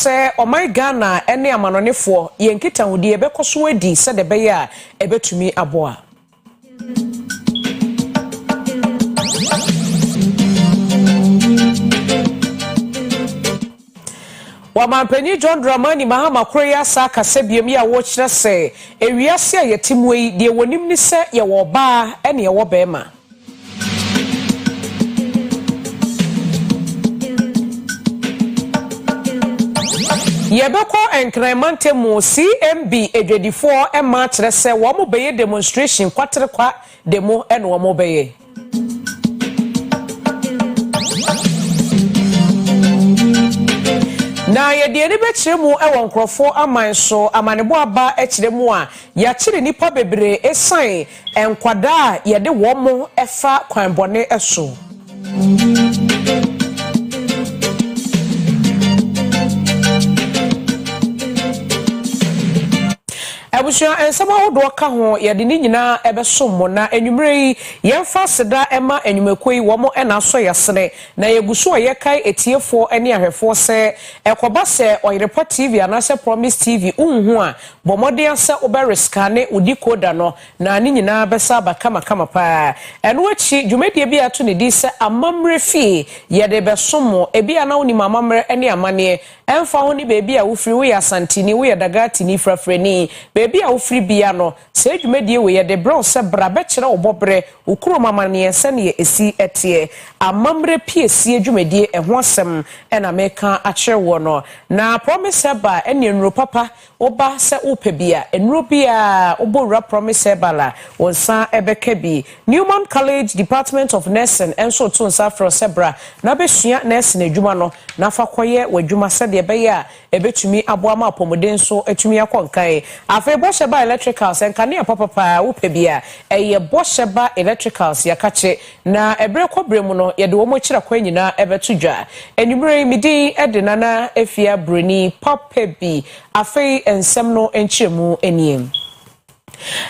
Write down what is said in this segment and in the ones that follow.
se Omai Ghana ene amanonefo ye nkita hudi ebeko so adi se de beye a ebetumi aboa. Wamampenyi John Dramani Mahama Korea sa kasebiem ya wo kire se ewiase yetimwe de wonim ni se ye wo ba ene ye wo bema. Yebeko enkremante mu CMB edwedifo ema kire se wo mo beye demonstration kwatere kwa demo ene wo mo beye. Na yede ni bekire mu ewo nkrofo aman so amanebo aba ekire mu a ya kire nipa bebre esan enkwada yede wo mo efa kwanbone eso. Abusua ensama wodo ka ho yede ni nyina ebesom na enwumre yi yemfa seda ema enwumakoi wo mo ena so yesene na yeguso yekai etiefo ene ahwefo se ekoba se Oyerepa TV anase Promise TV unhu a bomode se oberiskane udikoda no na ni nyina besa bakama kama pa eno achi dwumedie bi ato ne di se amamre fie yede besom ebi ana woni mamamre ene amane emfa ho ni bebi a wofiri wo yasantini wo yadagati ni frafreni bebi a wofiri bia no se dwumedie we yede bro se bra be kire obobre ukuro mamane se ne esi etie amamre Piesie dwumedie eho asem ena meka akire wo no na Promise ba ene nro papa oba se upebia enro bia obowura Promise bala wonsa ebeka bi Newman College Department of Nursing enso to nsa fro sebra na besua nursing adwuma no na fa koye wadwuma se de beya ebetumi aboama apomuden so etumi akonkan afa bosheba electricals enkane papa upebia eye bosheba electricals yakache na ebre kobremu no yede wo mo kira kwanyina ebetudwa enumere midi edenana efia broni papebi afei ensem no enchiremu eniem.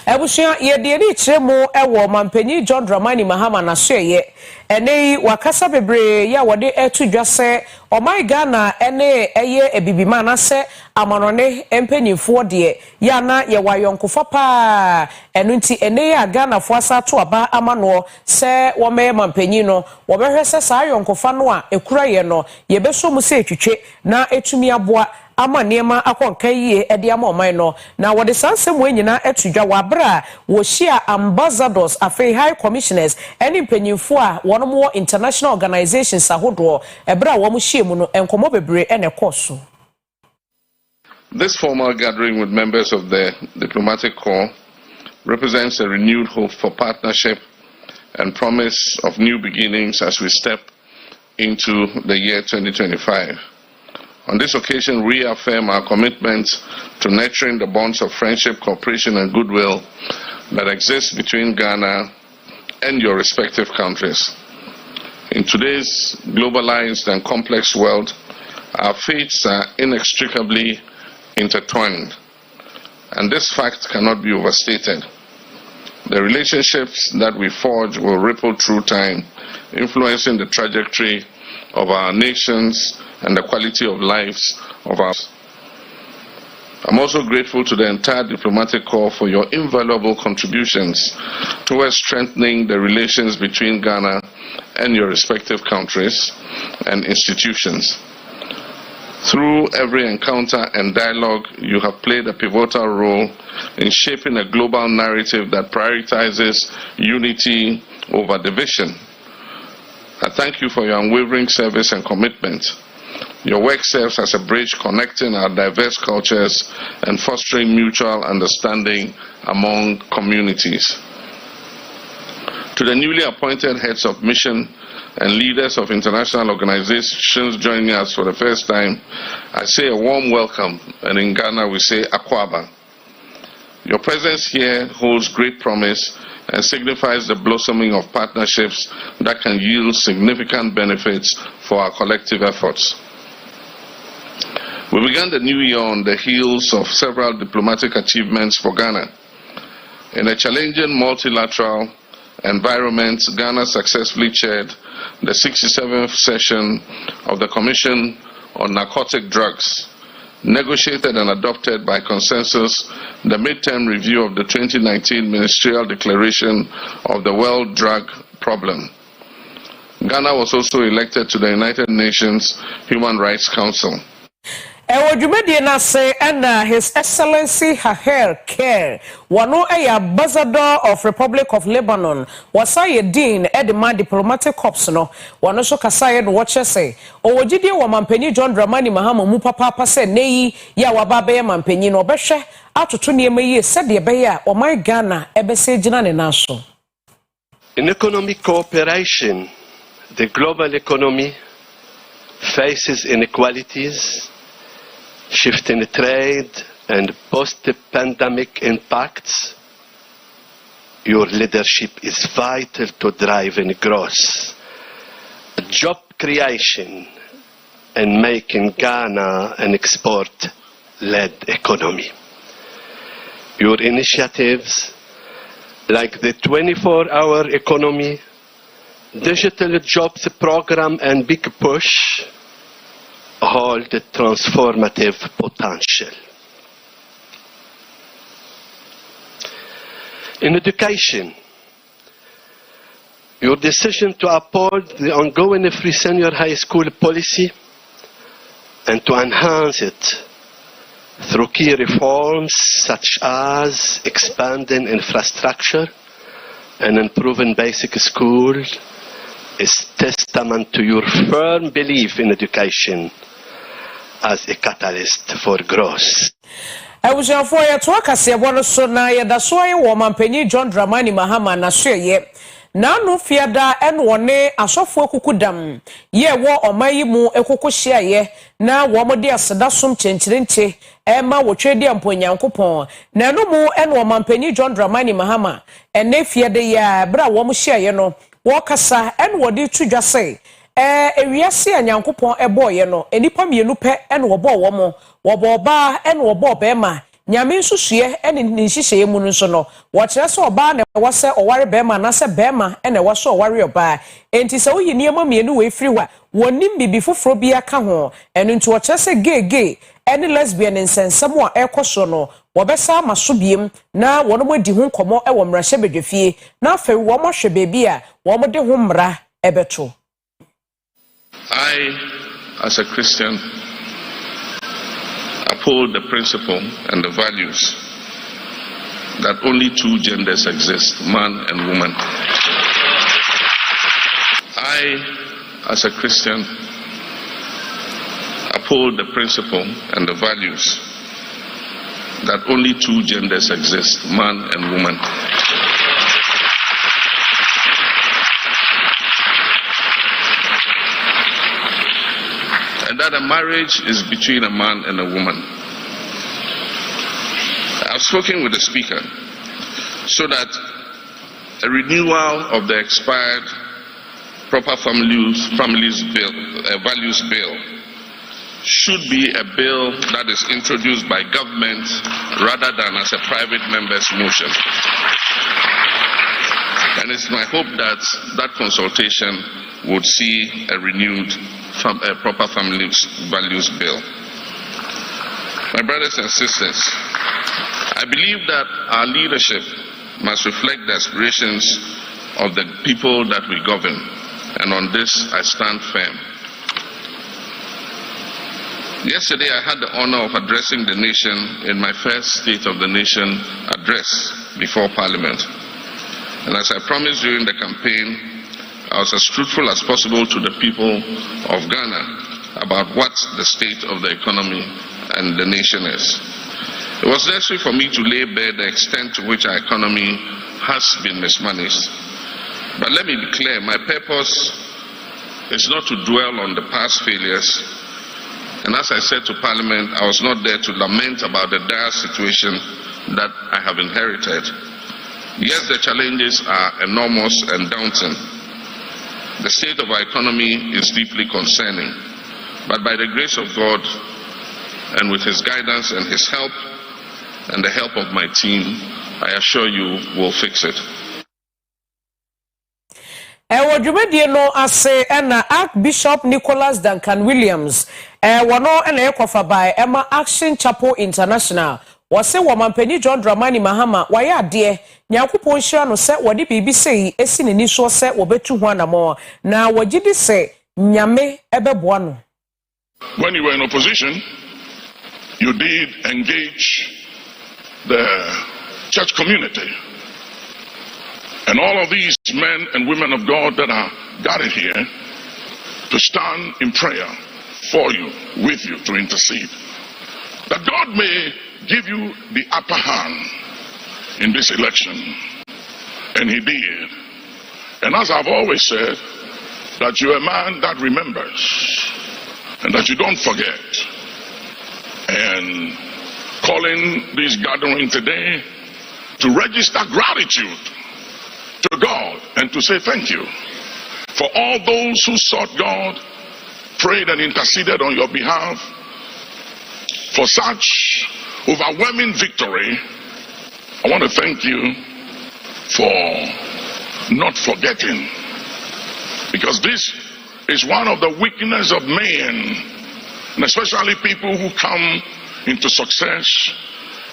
Abusua yede ni kiremu ewo mampenyi John Dramani Mahama na soye ene wakasa bebre ya wode etudwa se Omai Ghana ene eye ebibima na se amanone empanyifo de ya na ye wayonkofa pa enu nti ene ya Ghana fo asato aba amano se wo me mampenyi no wo behwe se sa ayonkofa no a ekura ye no ye beso mu se etwetwe na etumi aboa ama niema akonka yie ede ama oman no na wode sansem wenyina etudwa wabra wo shia ambassadors afei high commissioners eni mpanyimfo a wono mo international organizations ahodo ebra wo mo shia mu no enkomo bebre ene koso. This formal gathering with members of the diplomatic corps represents a renewed hope for partnership and promise of new beginnings as we step into the year 2025. On this occasion, we reaffirm our commitment to nurturing the bonds of friendship, cooperation, and goodwill that exist between Ghana and your respective countries. In today's globalized and complex world, our fates are inextricably intertwined, and this fact cannot be overstated. The relationships that we forge will ripple through time, influencing the trajectory of our nations and the quality of lives of us. I'm also grateful to the entire diplomatic corps for your invaluable contributions towards strengthening the relations between Ghana and your respective countries and institutions. Through every encounter and dialogue, you have played a pivotal role in shaping a global narrative that prioritizes unity over division. I thank you for your unwavering service and commitment. Your work serves as a bridge connecting our diverse cultures and fostering mutual understanding among communities. To the newly appointed heads of mission and leaders of international organizations joining us for the first time, I say a warm welcome, and in Ghana we say Akwaba. Your presence here holds great promise and signifies the blossoming of partnerships that can yield significant benefits for our collective efforts. We began the new year on the heels of several diplomatic achievements for Ghana. In a challenging multilateral environment, Ghana successfully chaired the 67th session of the Commission on Narcotic Drugs negotiated and adopted by consensus the midterm review of the 2019 Ministerial Declaration of the World Drug Problem. Ghana was also elected to the United Nations Human Rights Council. His Excellency Haher Care, wano ambassador of Republic of Lebanon, wasaye dean edema diplomatic corps no, wano so kasaye no watche say, owojide wa mampeni John Dramani Mahama mu papa se neyi ya wababe mampeni no obehwe atoto niema yi sede be ya o my Ghana ebese gina ne naso. In economic cooperation, the global economy faces inequalities, shifting trade and post-pandemic impacts. Your leadership is vital to drive in growth, job creation, and making Ghana an export-led economy. Your initiatives like the 24-hour economy, digital jobs program, and big push hold transformative potential. In education, your decision to uphold the ongoing free senior high school policy and to enhance it through key reforms such as expanding infrastructure and improving basic school is testament to your firm belief in education as a catalyst for growth. Ewujanfo ya to akase bo no so na ye da so ye wo mampeni John Dramani Mahama na so ye na no fiada en wone asofo akukudam ye wo omayi mu ekoko hia ye na wo mode aseda som chenchirenche ema wotwedi amponyankopon na no mu en wo mampeni John Dramani Mahama ene fiada ya bra wo mo hia ye no wo kasa en wode tudwase ewiase anyankopon eboye no enipa mienu pe en wo bo wo mo wo bo ba en wo bo be ma nyame nsusue en ni hihye mu nso no wo kire se oba na wo se oware be ma na se be ma en wo so oware oba enti se wo yi niema mienu we firi wa wonim bibi foforo bi aka ho en nti wo kire se gay en lesbian nsensem a ekoso no wo be sa masobiem na wono modi ho nkomo e wo mrahye bedwefie na afa wo mo hwe bebi a wo mo de ho mra ebeto. I, as a Christian, uphold the principle and the values that only two genders exist, man and woman. I, as a Christian, uphold the principle and the values that only two genders exist, man and woman. And that a marriage is between a man and a woman. I've spoken with the Speaker so that a renewal of the expired Proper Families Values Bill should be a bill that is introduced by government rather than as a private member's motion. And it's my hope that that consultation would see a renewed Proper Families Values Bill. My brothers and sisters, I believe that our leadership must reflect the aspirations of the people that we govern, and on this I stand firm. Yesterday I had the honor of addressing the nation in my first State of the Nation address before Parliament. And as I promised during the campaign, I was as truthful as possible to the people of Ghana about what the state of the economy and the nation is. It was necessary for me to lay bare the extent to which our economy has been mismanaged. But let me be clear, my purpose is not to dwell on the past failures. And as I said to Parliament, I was not there to lament about the dire situation that I have inherited. Yes, the challenges are enormous and daunting. The state of our economy is deeply concerning. But by the grace of God and with His guidance and His help and the help of my team, I assure you we'll fix it. wo dwumadie no ase na Archbishop Nicholas Duncan Williams wono na ekofa by Emma Action Chapel International wose wo mampani John Dramani Mahama waye ade Nyankopon hira no se wode BBC esi neni so se wobetu ho anamo na wagidi se nyame ebeboa no. When you were in opposition, you did engage the church community. And all of these men and women of God that are gathered here to stand in prayer for you, with you, to intercede. That God may give you the upper hand in this election. And he did. And as I've always said, that you're a man that remembers and that you don't forget. And calling this gathering today to register gratitude to God and to say thank you for all those who sought God, prayed and interceded on your behalf for such overwhelming victory. I want to thank you for not forgetting, because this is one of the weaknesses of men, and especially people who come into success,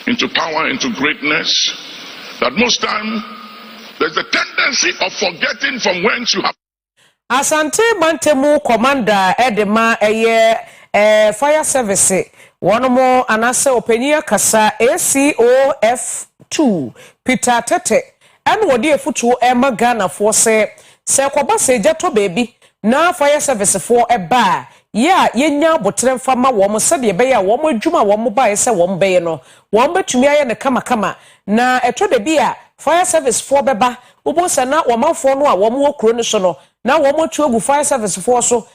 into power, into greatness, that most time there's a tendency of forgetting from whence you have. Asante Bantemu Commander Edema Fire Service one more anase openia kasa ACOF2 Peter Tete and wodi efutu Emma Ghana for se koba se jeto baby na fire service for eba ya yenya botrem fama wo mo se de be ya wo mo adwuma wo mo bae se wo mbe no wo betumi aye ne kama na eto de bia fire service for beba ubo se na wo manfo no a wo mo okuro ne so no na wo mo tu agu fire service for so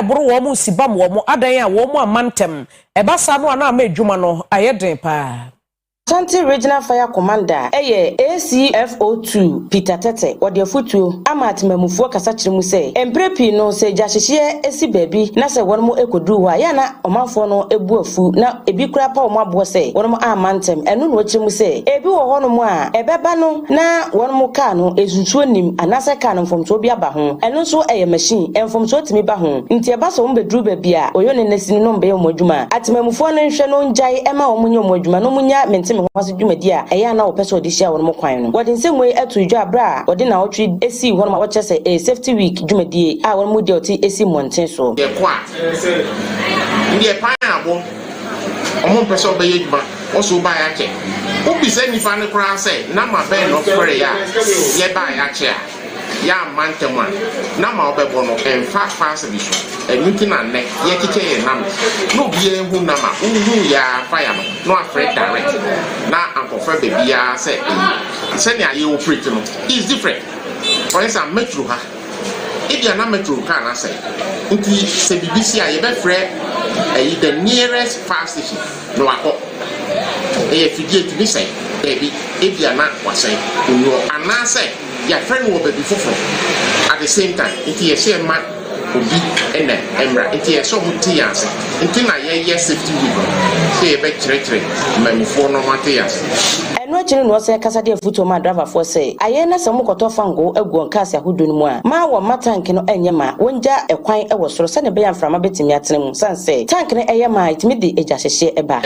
buru wo mo sibam wo mo adan a wo mo amantem eba sa no na ma adwuma no ayeden pa. Asante Regional Fire Commander ACFO2 Peter Tete wode afutuo amatemamufuo kasa kire mu se emprepi no se jahihye esi baabi na se wonmo ekodu ho ya na omanfo no ebu afu na ebi kura pa omo abo se wonmo amantem enu no kire mu se ebi wo ho no mu a ebeba no na wonmo ka no esunsuo nim anase ka no mfomso bi aba ho enu so eye machine emfomso timi ba ho nti eba so mbedru baabi a oyone nesini no mbe omodwuma atemamufuo no nhwe no njai ema omunye omodwuma no munya mentem wasu dwumadi a eya na opeso odihia won mo kwan no wode nsemwe atu dwa bra wode na otwi esi won ma woche se safety week dwumadi a won mo de oti esi monten so de kwa ndi pan abo omo peso be yeduma oso ba ya che obi se nifa ne kra se na ma be no frere ya ye ba ya che ya mantema na ma obebo no emfa fast bi so enuti na ne ye kike ye nam no bi ehu na ma uhu ya fire no afre direct na ankofa baby ya say ne aye operate no is different. For instance, metro ha if you na metro car na say nti se BBC a ye be frɛ the nearest fire station no akɔ e fidie to be say baby if you na wasai no anase ya friend will be before at the same time into ye share ma obi ene emra into ye so muti yanse into na ye safety week say be kire mamifo no matias eno chiri no se kasa de futo ma driver for say aye na se mukoto fango egu nkase ahodo no mu a ma wo matank no enye ma wonja ekwan e wo soro se ne be yamframa betimi atene mu sanse tank ne eye ma itimi de eja hyehye eba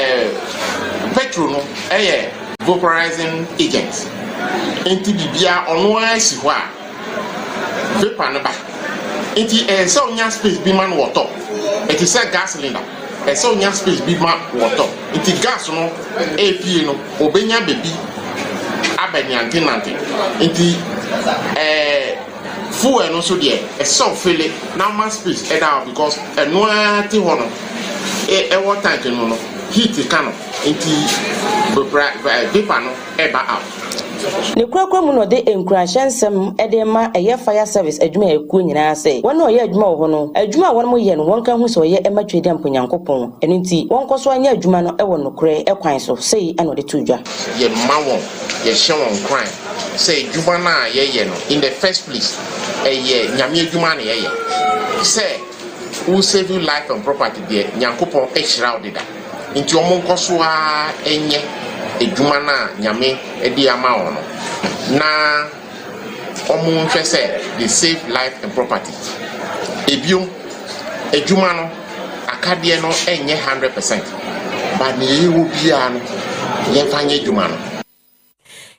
petrol no eye vaporizing agents enti bibia ono asi ho a vapor no ba enti so nya space bi man water enti say gas cylinder so nya space bi man water enti gas no AP no obenya bebi abanyante nante enti fuel no so there so fele na man space down because no ati ho no water tank no heat can enti vapor no eba out. ne kurakura mu no de enkurahensem ede ma eye fire service adwuma ekuo nyina se won no ye adwuma wo no adwuma won mo ye no won kan hu so ye ematwedi amponyankopon eno nti won koso anya adwuma no e won no kure ekwan so sei ano de tudwa ye ma won ye hye won kwan say adwuma na ye no in the first place ye nyame adwuma na ye say who save you life and property there nyankopon e hira odida nti omon koso a enye eduma na nyame edi ama ono na omo hwe say they save life and property ebiom ejuma no akade no enye 100% but ne yewo bia no ye fanye ejuma no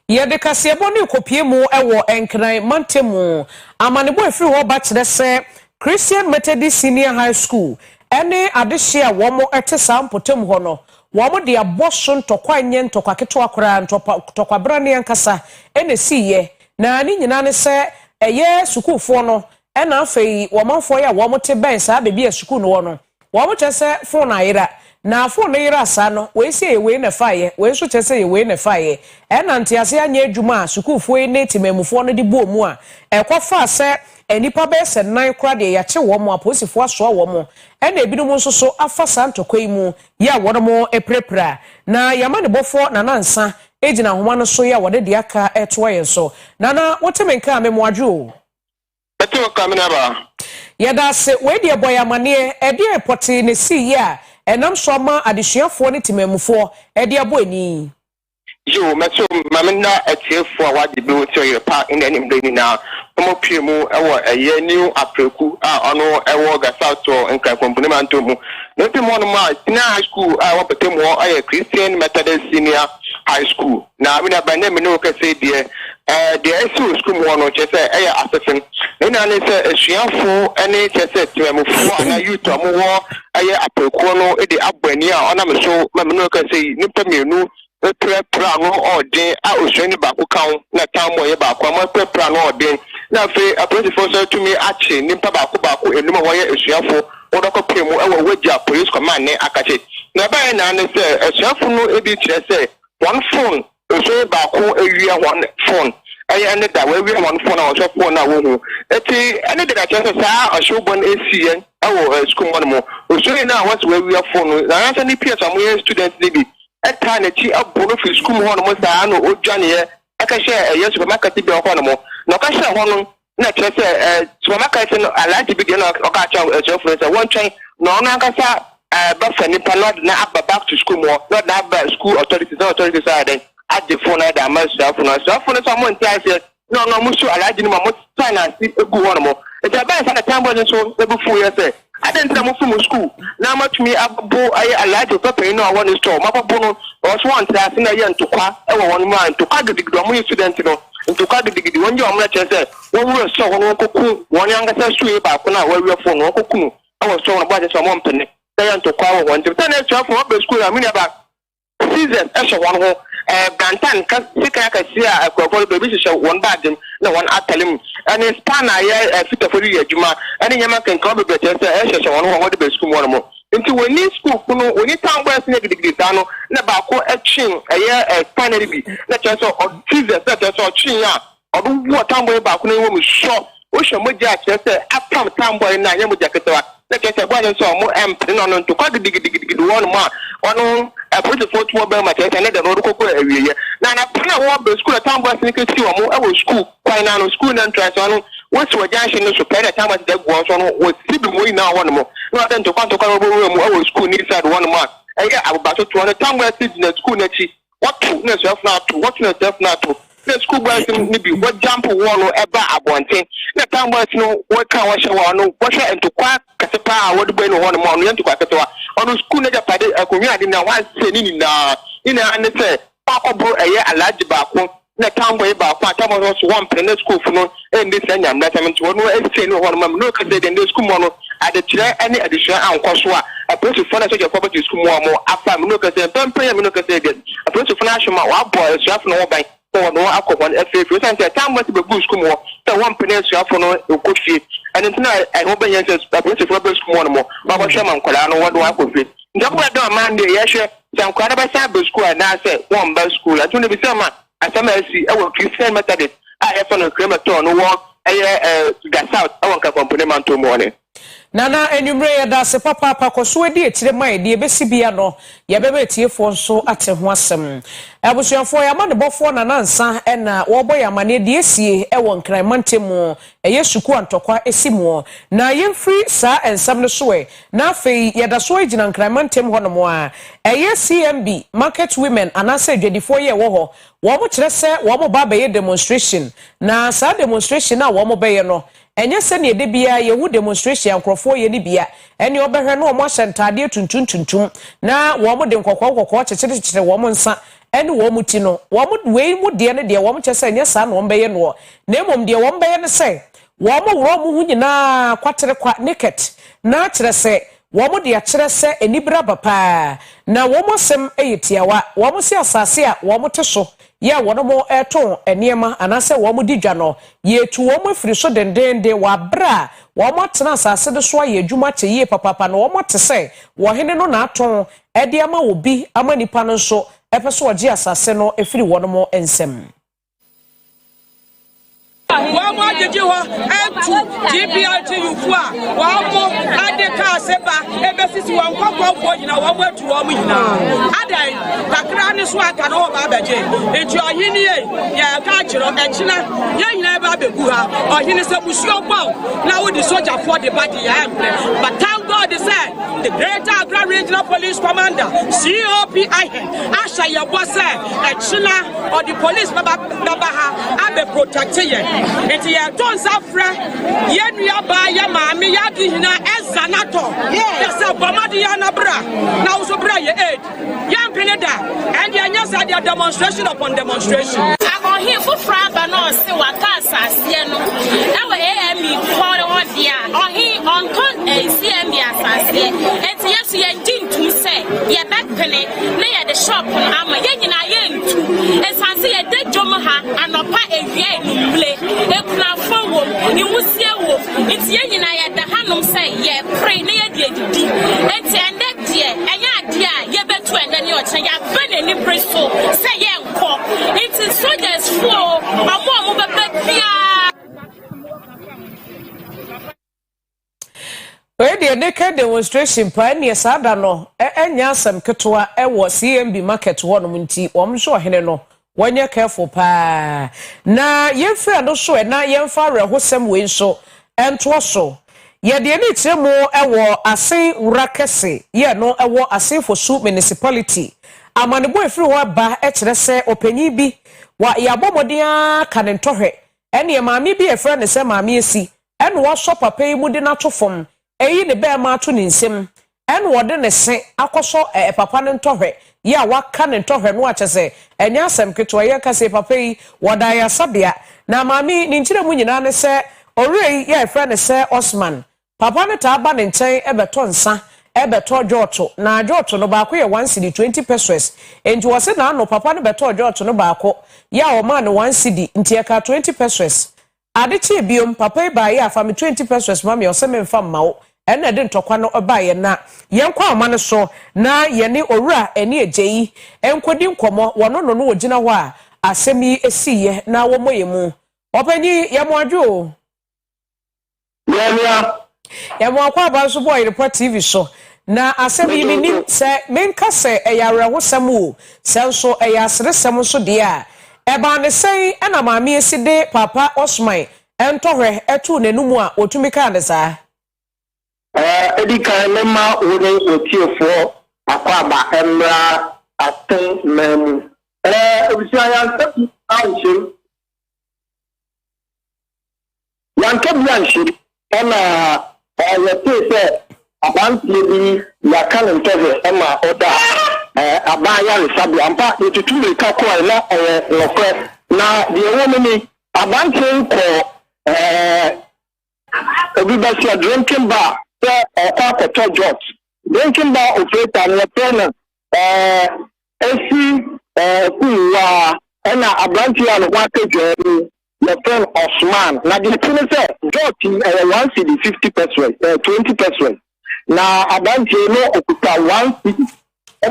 ye de kasebo ne kopie mu ewo enkran mantemu amanebo efiri ho ba kire se Christian Methodist Senior High School ene adehye a wo mo ete sampotem ho no wo mo de aboso ntokwa nye ntokwa keto akora ntokwa brane ankasa ene siye na ni nyina ne se eye sukufo no ena afei wo manfo ya wo mo te ben sa bebi asukuu no wo no wo mo chese phone ayira na phone no yira asa no we se ewe na faye we so chese ewe na faye ena ntiase anya adwuma sukufo ne timamufo no de bo mu a ekofa se enipa be se nan kra de ya che wo mo aposifo aso wo mo ena ebinu nso so afa santokwa imu ya wo mo eprepra na yamane bofo na nansa ejina homa no so ya wo de aka eto yenso nana wotemenka amemwadwo Eto kaminaba yada se we de boy amane e de report ne si ya enam so ma adesuafo ne timamufo e de abo ani yo meto mamina etiefo a wade bi wo tire pa in any day na omo piemu ewo eye new apreku a ono ewo gasa to nka kompuni manto mu no pi mo no ma senior high school a wo petemu aye Christian Methodist Senior High School na mi na bane me no ka say de the school mo no che say eye assessing na ne say esuafo ene che say timamufo na youth omo wo eye apreku no e de abani a ona me so me no ka say nipa menu prepra no ode a oswani ba ko kan na tambo ye ba ko ma prepra no ode na fe apolitifo so to me ache nimpa ba ko enuma wo ye esuafo odoko pemu e wo wagya police command ne akache na ba na ne se esuafo no ebi kire se one phone so ba ko ewia one phone aye ene da we one phone na so phone na wo hu eti ene de kire se sa osubon esien e school mo so na what we phone na answer ni peers am we student ni eta na chi abono fi school ho no mo sa no odwane ye aka share yes supermarket bi ho no mo no ka share ho no na kire se supermarket no alaji bi de no ka cha friends one train no na aka sa ba fani panod na abba back to school mo no na abba school authorities are then at the phone da ma staff no so mo ntia se no musu alaji ni mo finance egu ho no mo eta ba sa na tambo so ebu fu ye se aden na mo fu school na matumi abbo aye alaji papa no awon store mababo no so want to say na ye ntokwa e wo won ma ntokwa gidigidi mo student no ntokwa gidigidi won je o mo chese won wo so won koku won yanga sa suye ba ko na wa wi phone won koku no e wo so won ba je so mo mpene ye ntokwa wo won je na so for be school amini ba season e so won ho gantan ka sika ka sia akwafo be bi so won ba dem na won atalim ani span aye fitafori adwuma ani nyama kan ka be be chese e so won ho de be school mo no nti woni school kuno woni tambo asine gidigidi tano na ba ko etwin eye panel bi na cheso Jesus na cheso twin a odo wo tambo ba ko na wo mu sho o hwe mo ja chese apam tambo na nya mo jaketewa na chese bo anya so mo empre no nto kwa gidigidi won ma ono project for two be ma chese na de no kokko awieye na pana wo be school tambo asine ke ti wo mo e wo school kwa na no school na entrance ono what's what junction no so pere time at the go so no what sibi mo ina one mo no then to kwanto kwa mo our school need side one man e ga abaso to one time we sit in school na chi what to na self na to what na self na to the school boys ni bi what jump one no eba abonten na time boys no what kan wa shewa no what she ento kwa kasepa a what be no one mo no ento kwa kasewa on school na japade akonwa ade na wa se ni na ina ane se pakobro eye alaji ba ko na tambo ba kwa tambo so one prene school no and this anyam that mean to no e no one mam no ka say the school mo no ade kire any addition ankoso a place for na so je property school mo afa no ka say pempen no ka say get a place for na shoma wa boy so afa no ban so no akokon FF so say tambo be good school mo so one prene so afa no ko fie and then I hope you say a place for school mo ba ba shema nkola no wo ko fie ndako do man dey ye hwe sankwara ba sa be school na say one ba school atun be say ma asamasi ewo Christian Methodist a efo no kremator no wo eye gas out awon ka company man to mo ne Nana enumre ya da se papa koso edi etire mai de ebesi bia no ye bebe tiefo nso ate ho asem abusuafo ya ma ne bofo na nansa na wo boy amane de esie e won kran mantemu eye suku antokwa esimu na yemfri sa ensam no so na afei ye da so agina kran mantem ho no mo a eye CMB market women anasa adwadifo ye wo ho wo mo kire se wo mo ba be ye demonstration na sa demonstration na wo mo be ye no enye se ne de bia yehu demonstration ankrofo ye ni bia ene obehwe no mo ahyentade tuntuntuntum na wo mo de nkokọ chechire wo mo nsa ene wo mo ti no wo mo we mu de ne de wo mo chese enye sa na wo be ye no na emom de wo be ye ne se wo mo woro mo hu nyina kwatere kwa naked na kire se wo mo de akire se enibra papa na wo mo sem eyetiawa wo mo si asase a wo mo te so ya wono mo eto eniema anase wo mo di dwa no ye tu wo mo firi so dendende wa bra wo mo tena asase de so ye adwuma che ye papa no wo mo te se wo hene no na aton e de ama obi ama nipa no so epeso oje asase no efiri wono mo ensem Wamo ajiji ho entu GPRT yufua wamo adeka seba ebesisi wankokwo fo nyina wamo atu wamo nyina adan kakra ne so aka no ba baje enti ohini ye ya ka kiro ekina ye nyina ba begu ha ohini se busuo gbo na wo di soldier for the body ya emple but thank God say the Greater Accra Regional Police Commander COPI Asha ye bo say ekina or the police baba ha abe protect ye enti ya ton safra ye nua ba ya maami ya di hina ezanato yesa bomadi ya na bra na uso bra ye aid ya mpineda and ya nyasa dia demonstration upon demonstration akohi fufra ba no se waka asase no ewe AME kwore odia ohi onko CMB asase enti yesu ye dintum se ye backpene na ye the shop ama ye nyina ye ntu esanse ye de dwom ha anopa ewie enumble ekuna fowo ni wusie wo enti ye nyina ye da hanom se ye pray na ye die didi enti ende die enya ade a ye betu ende ne oche ya bane ni preso se ye nko enti soldiers fo amo bebe bia we de naked demonstration pa ne sada no enya asem ketwa wo CMB market wonom nti wom so hene no wanya careful pa na yemfra no so na yemfa rehosem we so ento so ye de ne tiremu wo asen urakese ye no wo asen for su municipality amanebo efiri ho ba kire se opanyi bi wa yabomodea kanentohwe ene maami bi efra ne se maami esi ene wo so papa yi mu de na tofom eyi ne be ma ato ne nsem ene wo de ne se akoso papa ne ntohwe ya waka ne ntohwe no achese enya asem keto ye kase papa yi woda ya sabia na maami ni nkyire mu nyina ne se orei ya efra ne se Osman papa ne ta ba ne nchen ebeto nsa ebeto joto na joto no baako ye 1 cedi 20 pesos enti wo se na no papa ne beto joto no baako ya o ma ne 1 cedi enti eka 20 pesos adechi biom papa ba ye afa me 20 pesos ma me o se me mfa mawo ena de ntokwa no oba ye na yenkwa ama ne so na ye ne owura eni ejeyi enkodi nkomo wono no no ogina ho a asemi esiye na wo moye mu opanyi ye mo adwo ya mo akwa ba so boy Oyerepa TV so na asemi ni se menka se eyare ho sam o se so eyasresem so de a eba ne sei na maami eside papa Osman entohwe etu nenumu a otumika ne saa edika lema wore otiefo akwaba emra aten memu obisia yanke anshim yanke bianshim ona yete se abantie bi yakale ntohe ema oda abaya le sabi ampa etutu le kakwa na nokwe na de woni abantie ko obi ba si drinking bar a jobs. Drinking bar operator and pen AC kuwa na abranti and wake journey the pen Osman. Na the thing is jot 1 cedi 50 pesos 20 pesos. Na abranti no okuta 1 cedi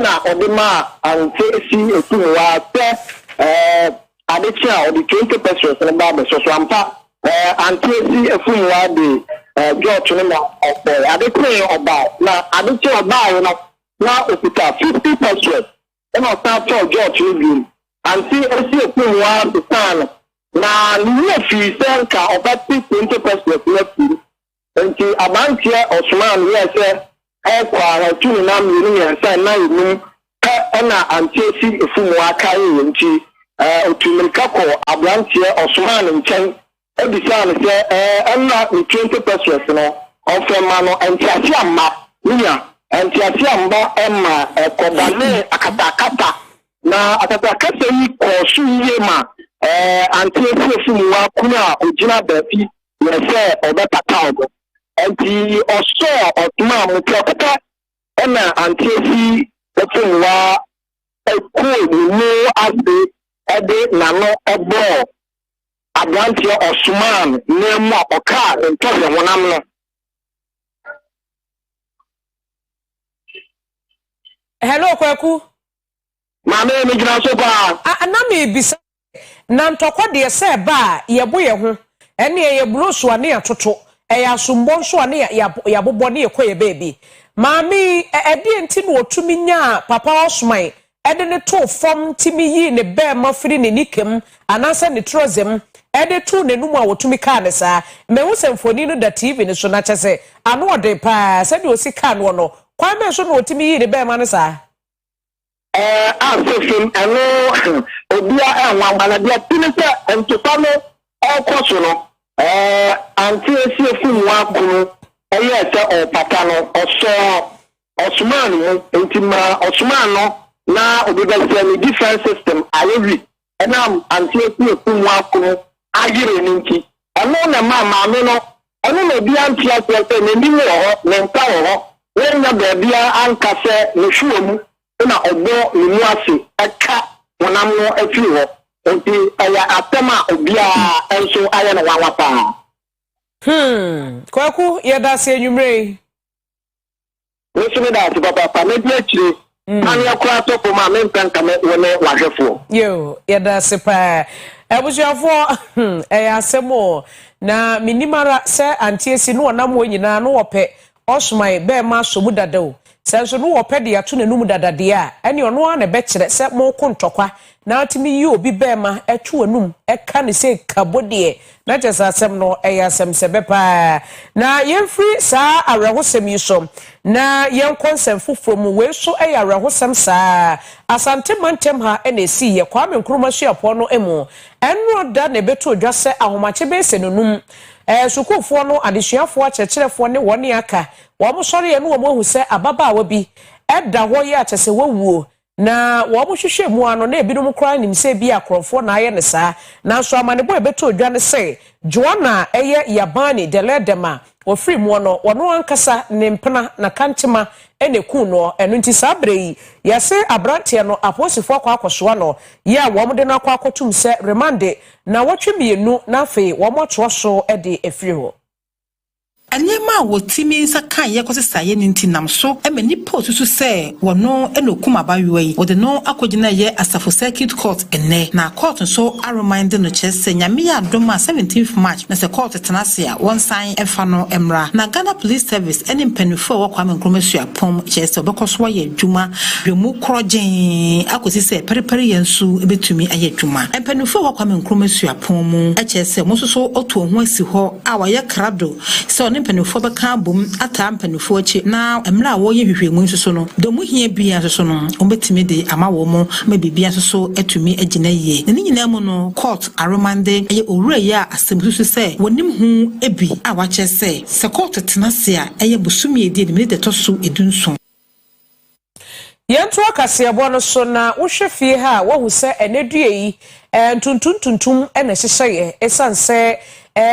na odima and AC kuwa adechia or the 20 pesos na ba so ampa anti AC efunwa de George no na adekwe oba na adekwe oba no na opita 50% na start George review anti esi ekunwa bisan na ni fi senka oba 20% na fi anti abantie Osman yese kwa tuni na mi yensa na inu na anti esi efunwa kai nti otumika ko abantie Osman nchen ebisa ne se na 20% no ofema no anti amma nia anti amma emma kodale akatakata na akatakata yi ko suye ma anti efuwa kuna ojina bafi yese obetata ogo anti oso otuma mu prokota na anti efuwa eko ni asbe ede na no ebo Abrantia Osman name oka ntose wonam no. Hello Kwaku. Mama me gina so ba. Na me bisa na ntokwa de se ba ye bo ye ho. Ene ye bloso ane atoto. E asumbo nso ane ya bobɔ ne ye koye baby. Mami edi enti no otumi nya papa Osman. Ede ne to fom timi yi ne be mafiri ne nikem anase ne trozem. Ede tu ne numu a wotumi ka ne sa me hu semfoni no da TV ne so na kyese ano ode pa se de osi ka no no kwa me so no wotumi yi ne be ma ne sa afefem ano obia enwangala dia tinese entopa no okoso no anti esi efum wa kunu eye se o papa no oso Osman no entima Osman no na obida se ni defense system ayewi enam anti esi efum wa kunu agire ninki eno na mama no eno na bia ntia se ne ndi ho ne nta ho ne nya bia ankase ne hwuomu na obo ne mu ase aka wonam no afiri ho enti aya atema obia enso aya na wawapa Kwaku ye da se enwumre Wesu da ti papa me bia chire anya kwa topo ma me mpanka me wone wahwefo yo ye da se pa ebusuafo asemo na minimara se antiesi no wonam wo nyina no wope Osman be ma somu dadao se so no wope de ato nanum dadade a ene ono a na be kire se mo kontokwa na atimi yi obi be ma etu anum eka ne se kabode na jesa asem no asem se be pa na yemfri sa awrehosem yi so na yen konsem fufrom we so awrehosem sa asante mantem ha ene esi ye kwa me nkruma suapo no emu eno da na beto odwase ahomache be se nonum sukufo no adesuafo akyerkyerefo ne woni aka wo mo sori enu wo mo hu se ababa awa bi eda ho ye akyese wawuo na wo mo hwehwe mu ano na ebinom kra nim se bi akrofo na aye ne saa na so amanebo ebeto odwane se Joanna eye yabani deledema wo free mu no wono ankasa ne mpena na kantima ene ku no enu nti sabrei yase abrante no aposifo akwakosoa no ya wo mo de na akwakotum se remande na wotwe mienu na afi wo mo toso e de efiri ho Anyema wotimi nsa kan ye kwose ye ninti nam so emani posusu se wono enokum abayoi wode no akogina ye asafo circuit court ene na court so a remind no chese nyame ya doma 17th March na se court tenase a won sign efa no emra na Ghana Police Service eni mpanufo wo kwame nkromasu apom chese obekoso ye adwuma bemu krogen akosi se periperi yensu ebetumi aye adwuma mpanufo wo kwame nkromasu apom mu chese mososo oto ho asi ho a waye krado se mpanufo beka bom ata mpanufo achi na emra wo ye hwehwemu nso no domu hia bia nso no ombetimi de ama wo mo ma bibia nso atumi agina yie ne nyina mu no court aromande eye owura ya asemsusu se wonim hu ebi a wache se court tenase a eye busumi edi ne de toso edunso yentu akase ebo no so na wo hwefie ha wo hu se enedue yi tuntuntuntum ena hyehye esanse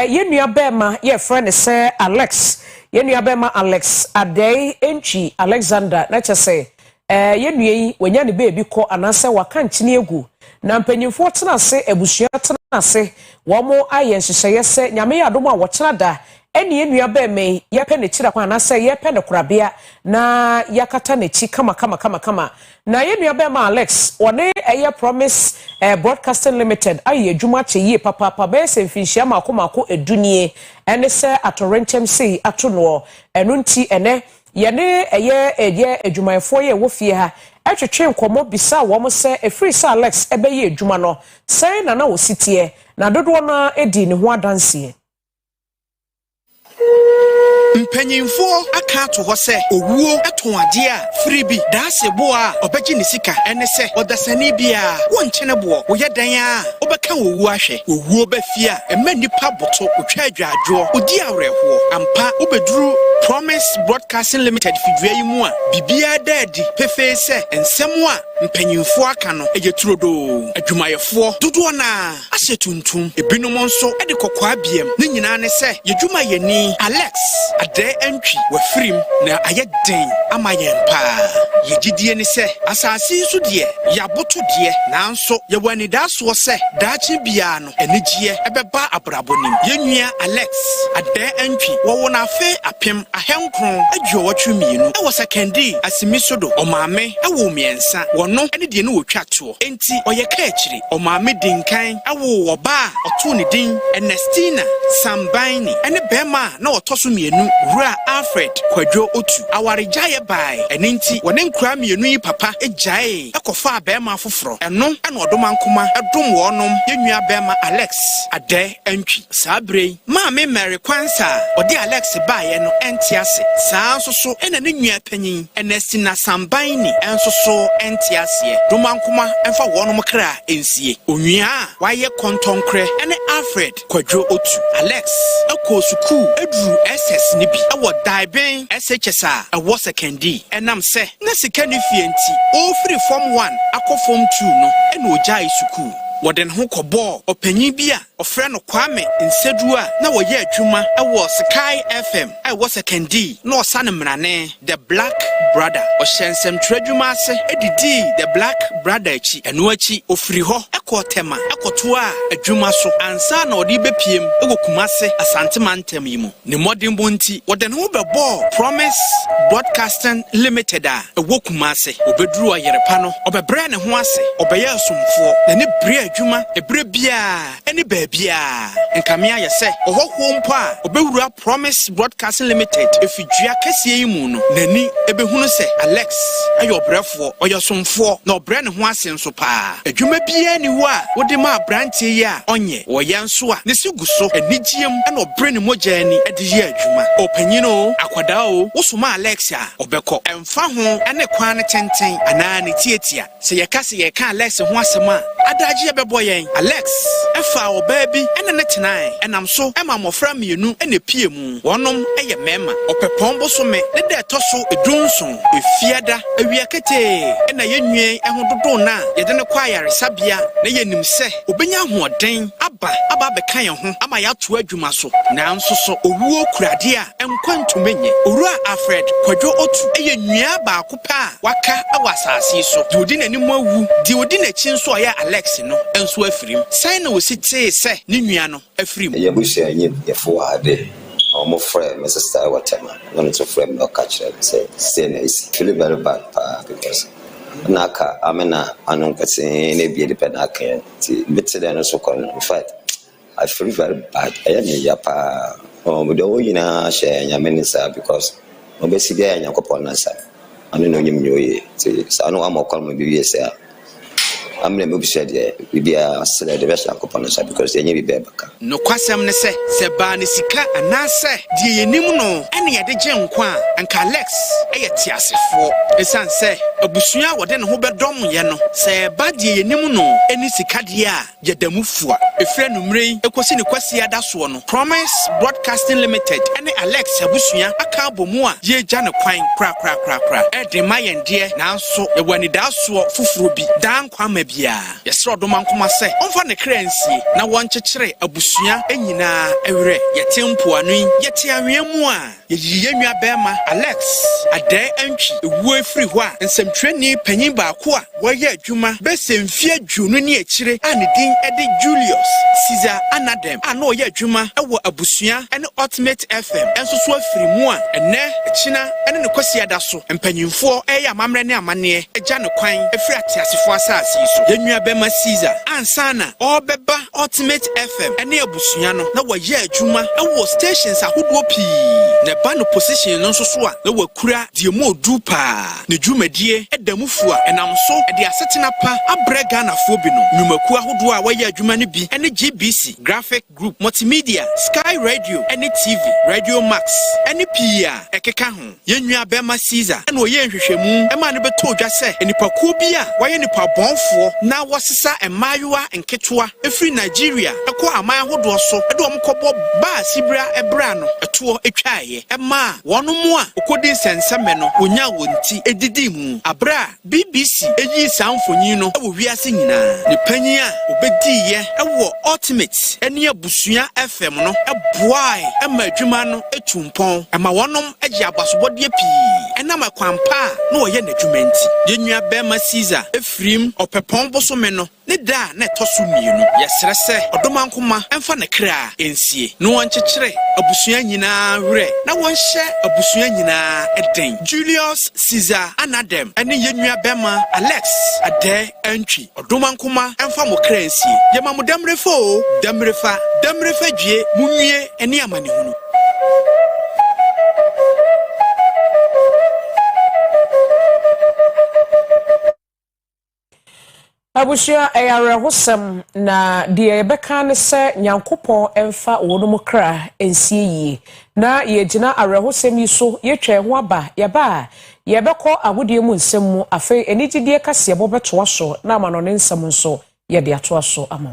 yenua bema ye friend se Alex yenua bema Alex Adey enchi Alexander na chese yenua yi wanya ne bebi ko anase waka nchini egu na mpanyimfo tena se ebusua tena se wo mo aye hyehye se nyame ya adom a wo kyena da eni enua be me yepe ne chira kwa na se yepe ne korabea na yakata ne chi kama na enua be ma Alex one eye Promise Broadcasting Limited aye adwuma che yie papa be se mfinhia mako edunie ene se atorentem sei atono enu nti ene yene eye adwumayefo ye wo fie ha atwetwe nkomo bisa wo mo se efiri sa Alex ebeye adwuma no sei na wo sitie na dodo na edi ne ho adanse Mpanyinfo aka to ho se owuo eton ade a fribi daase bo a obeji ne sika ene se odasani bia wonkyene bo wo yedan a obeka owuo ahwe owuo ba fia ema nipa boto otwa adwaadwo odi awreho ampa obeduru Promise Broadcasting Limited fidua yi mu a bibia daadi pefe se ensem a mpanyinfo aka no eyeturodo adwumayefo dodo na ahyetuntum ebinom nso ede kokwa biem ne nyina ne se yedwuma yeni Alex ade entwi wafrim na ayeden amayen pa yegidie ni se asase so de yaboto de nanso yewani daso se daachi bia no enigye ebeba abrabonim yenua Alex ade entwi wo na afe apem ahenkron adwowatwe mienu e wo sekendi asimisodo omame ewo miensa wono ene de ne wotwato enti oyeka akiri omame dinkan ewo wo ba oto ne din Ernestina Sambaini ene bema na otoso mienu Rua Alfred Kwadwo Otu awarejaye bai eninti wone nkura mienu yi papa ejaye ekofa abema foforo eno ena odomankoma edom wonom yenua bema Alex ade entwi sabre maame Mary Kwansa odi Alex baye no entiase saa nsoso ena ne nua panyin Ernestina Sambaini ensoso entiase domankoma emfa wonom kra ensie onua waye kontonkre ene Alfred Kwadwo Otu Alex ekosuku edru SS ni awo daiben SHS a sekendi enam se na sika ni fienti o free form 1 akọ form 2 no ena ojai suku woden ho kobo opanyin bia ofre no Kwame Nsedu a na woye adwuma awo Sky FM awo sekendi na osane mrane the Black Brother ohyensem tradwuma ase edidi the Black Brother achi eno achi ofri ho ekotema ekoto a adwuma so ansa na odi bepiem ewo Kumase Asante Mantem yimu ne modern bonti woden ho bebo Promise Broadcasting Limited a ewo Kumase obeduru Oyerepa no obebre ne ho ase obeye asomfo na ne bre adwuma ebre bia eni baabia enkamia yese ohoho mpo a obewura Promise Broadcasting Limited efidua kese yi mu no nani ebehunu se Alex ayo obrefo oyosomfo na obre ne ho ase nso pa adwuma bia ni wo a wode ma brantie yi a onye woye nso a ne seguso enigiem na obre ne mogya ni ede yi adwuma opanyino akwada o wosoma Alex a obekọ emfa ho ene kwan ne tenten ana ne tietia se yekase yeka Alex ho asema adaji ebeboyen Alex efa obabi ene ne tenan enam so ema mofra mienu ene pie mu wonom eye mema opepombo so me ne de toso edunson efiada awiakete ena yenwie ehododo na yede ne kwa yaresabia na yenim se obenya hoɔden aba bekan ye ho ama ya to adwuma so na nso so owuo kurade a enkwantumenye Owura Alfred Kwadwo Otu eye nwia ba akopa waka awasase so di odi nanim awu di odi na chi nso ya Alex no enso afirim sai na osite se ne nwia no afirim ye busia nye yefo ade omo frame Mr. Star whatever no to frame no catch say na is feel very bad because naka amena anon kase ne bi depend aka ti bitte no so kon in fact I feel very bad I am yapa we do yina share nya minister because obesi dia nya kopon na sa anu no nyim nyoye ti sa no amokon mo bi say I'm going to say the best I because they need bebaka. No kwasem ne se ba ne sika anase die yenim no ene yede gye nkwa anka Alex tiasefo esan se abusua wode ne ho bedom ye no se ba die yenim no eni sika de a yedamufua efre numrei ekosi ne kwasi adaso no Promise Broadcasting Limited ene Alex abusua aka abomu a ye gya ne kwan kra e de mayende na nso e wani daso fufuro bi dan kwa yesro domankoma se onfa ne kransie na wonkyekere abusua enyina ewre yetempo anu yete anwemu a yeyiye nwa bema Alex ade antwi ewu efiri ho a nsem Dwantweni panyin baako a wɔyɛ adwuma bɛsɛ mfie adwunu ne akyire a ne din de Julius Caesar Anadem a na ɔyɛ adwuma wɔ abusua ne Ultimate FM nso so afiri mu a ɛnɛ kyina ne ne kwasiada so mpanyinfoɔ ɛyɛ amammerɛ ne amanneɛ agya ne kwan afiri ateasefoɔ asase yi so yɛnua bɛma Caesar ansana ɔbɛba Ultimate FM ne abusua no na wɔyɛ adwuma wɔ stations ahodoɔ pii na ba no position no nso so a na wakura die mu odu paa ne dwumadie ɛdamufu a ɛnam so ɛde asetena pa abrɛ Ghanafoɔ binom nnwumakuo ahodoɔ a wɔyɛ adwuma no bi ne GBC Graphic Group Multimedia Sky Radio ne TV Radio Max ne pii a ɛkeka ho yɛnua bɛma Caesar ɛna ɔyɛ nhwehwɛmu ɛma no bɛtɔ odwa sɛ nipakuo bi a wɔyɛ nipa bɔnfoɔ na wɔsesa mmaayewa nketewa ɛfiri Nigeria ɛkɔ aman ahodoɔ so ɛde wɔn kɔbɔ baa sibra ɛbra no ɛtoɔ atwaeɛ ɛma wɔn mu a okodi nsɛnsɛmɛ no onya wɔn ti edidi mu abra BBC eyi sanfonyin no ɛwɔ wiase nyinaa ne panyin a obediiɛ ɛwɔ Ultimate ɛne abusua FM no ɛboae ɛma adwuma no etumpɔn ɛma wɔnom agye abasobɔdeɛ pii ɛnam akwampa a na ɔyɛ n'adwuma nti yɛnua bɛma Caesar efirim ɔpɛpɔn bosome no ne da na ɛtɔ so mmienu yɛsrɛ sɛ ɔdomankoma ɛmfa ne kra ensie no wɔnkyekyere abusua nyinaa werɛ na wɔnhyɛ abusua nyinaa ɛden Julius Caesar Anadem ɛne yɛnua bɛma Alex Adɛ Antwi ɔdomankoma ɛmfa mo kra ensie yɛma mo damrefo damrefa dwie munwie ɛne amanehunu Abushia ayare hosem na die yebeka ne se nyankopon emfa wono kra ensie yi na yegina arehosem yi so yetwe ho aba yeba yebekọ agodie mu nsem mu afi enigidie kase bobeto aso na amano ne nsem nso yede ato aso ama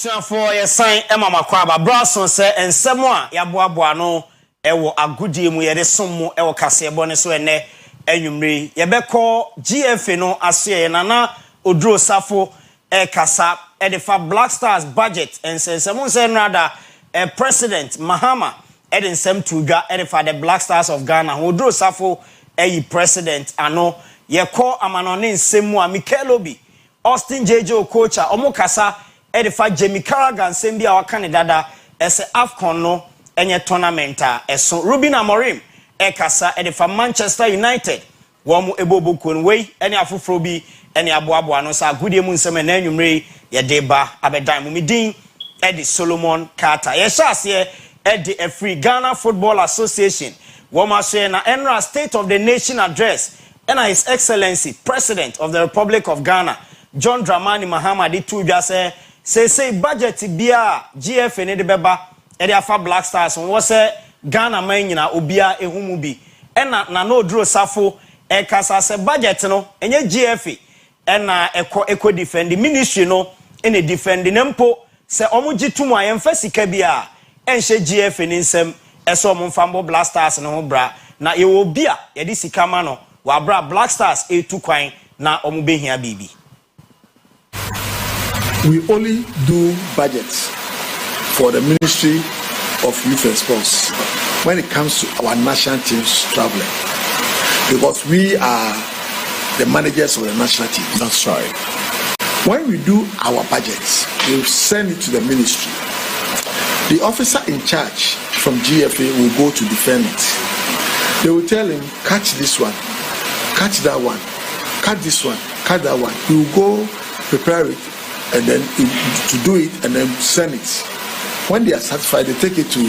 Abusuafo ye sign makwaba Brason say ensemo a yaboaboa no ewo agudie mu ye de sommo ewo kasebo ne so ene anwumre ye beko GFA no aso nana oduro safo kasa edifa Black Stars budget ensemo say nrada President Mahama ensem tudwa edifa the Black Stars of Ghana oduro safo president ano ye ko amanone nsemu a Mikel Obi Austin JJ Okocha omukasa edifa Jamie Carragher nsem a waka ne dada ese AFCON no enye tournament eso Ruben Amorim kasa edifa Manchester United womu ebobokun we ene afoforo bi ene aboaboa no sa agudie mu nsem na anwumre ye deba abedan mu midin Eddie Solomon Carter ye shase Eddie a Free Ghana Football Association woma so na Enra State of the Nation address and His Excellency President of the Republic of Ghana John Dramani Mahama di tudwa say budget bia GFA ne de beba e de afa Black Stars won say Ghana man nyina obia ehumu bi ena na no duro safo kasa say budget no enye GFA ena eko defend the ministry no ene defend nempo say omugitum ayemfa sika bia enhye GFA ni nsem eso omfambo Black Stars no ho bra na ye obia ye di sika ma no wa bra Black Stars etu kwan na omubehia bibi. We only do budgets for the Ministry of Youth and Sports when it comes to our national teams traveling, because we are the managers of the national team. That's right. When we do our budgets, we send it to the ministry. The officer in charge from GFA will go to defend it. They will tell him, catch this one, catch that one, cut this one, cut that one. He will go prepare it and then to do it and then send it. When they are satisfied, they take it to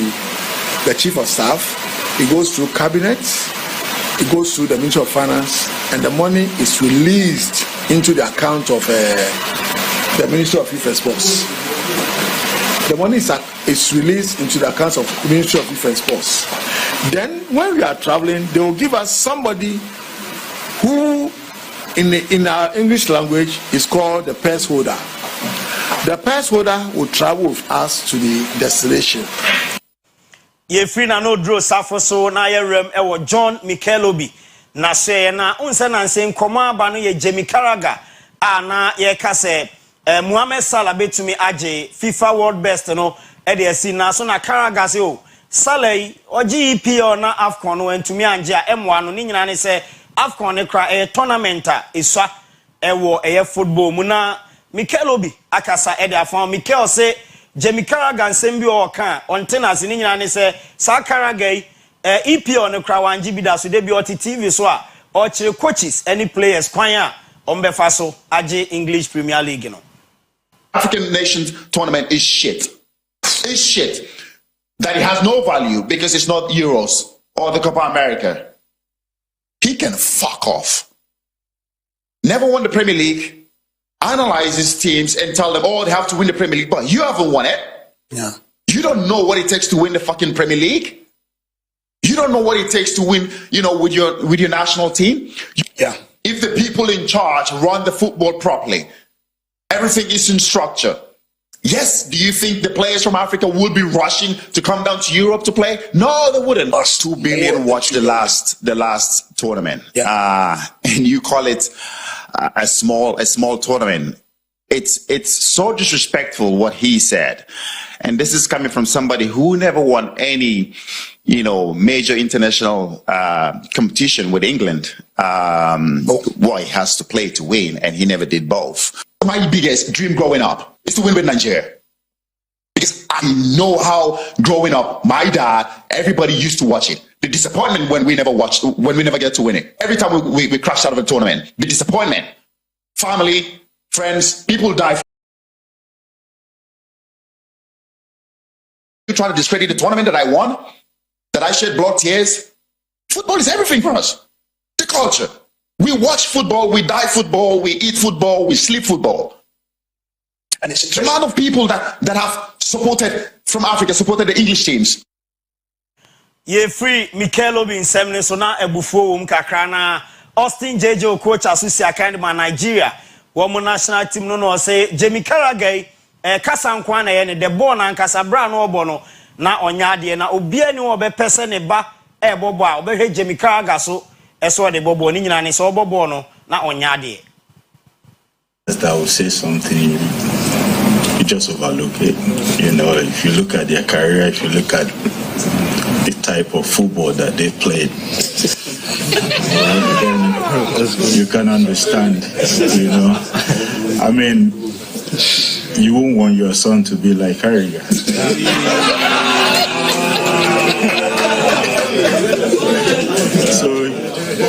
the chief of staff. It goes through cabinet, it goes through the Ministry of Finance, and the money is released into the account of the Ministry of Youth and Sports. The money is released into the accounts of the Ministry of Youth and Sports. Then when we are traveling, they will give us somebody who in our English language is called the purse holder. The pass holder will travel with us to the destination. Ye free na no draw safo so na ye rem ewo John Mikel Obi na se na unse na nse nkoma aba no ye Jamie Carragher na ye ka se Mohamed Salah betumi age FIFA World Best no e de asi na so na Carragher se o Salah oji EPL na AFCON no entumi anje a emwa no ni nyina ne se AFCON ne kra tournament a eswa ewo football mu na Mikel Obi akasa ede afan Mikel say Jamie Carragher nsem bi o kan ontenas ni nyina ne say sa Carragher EPL no kra wanji bi da so de bi o TV so a o kire coaches any players kwan a ombefa so age English Premier League no. African Nations tournament is shit. It's shit. That it has no value because it's not Euros or the Copa America. He can fuck off. Never won the Premier League. Analyze his teams and tell them, oh, they have to win the Premier League, but you haven't won it. Yeah. You don't know what it takes to win the fucking Premier League. You don't know what it takes to win, with your national team. Yeah. If the people in charge run the football properly, everything is in structure. Yes, do you think the players from Africa would be rushing to come down to Europe to play? No, they wouldn't. Us 2 billion watched the last tournament. Yeah. And you call it a small tournament. It's so disrespectful what he said. And this is coming from somebody who never won any, major international competition with England. He has to play to win, and he never did both. My biggest dream growing up is to win with Nigeria. Because I know how growing up, my dad, everybody used to watch it. The disappointment when we never get to win it. Every time we crashed out of a tournament, the disappointment. Family, friends, people die. You trying to discredit the tournament that I won? That I shed blood tears? Football is everything for us. The culture. We watch football, we die football, we eat football, we sleep football. And it's a lot of people that have supported from Africa, supported the English teams. Ye free Mikel Obi nsem so na ebufuo kakra na Austin JJ coach asusia kind man Nigeria wo national team no say Jamie Carragher kasa nkwa na ye ne the ball na nkasa bra no obo no na onya de na obia ni wo be pese ne ba bobo a obehwe Jemika aga so eso de bobo ni nyina ne so bobo no na onya de. I will say something, you just overlook it. You know, if you look at their career, if you look at the type of football that they played, then you can understand, you know. I mean, you won't want your son to be like Harrigan. So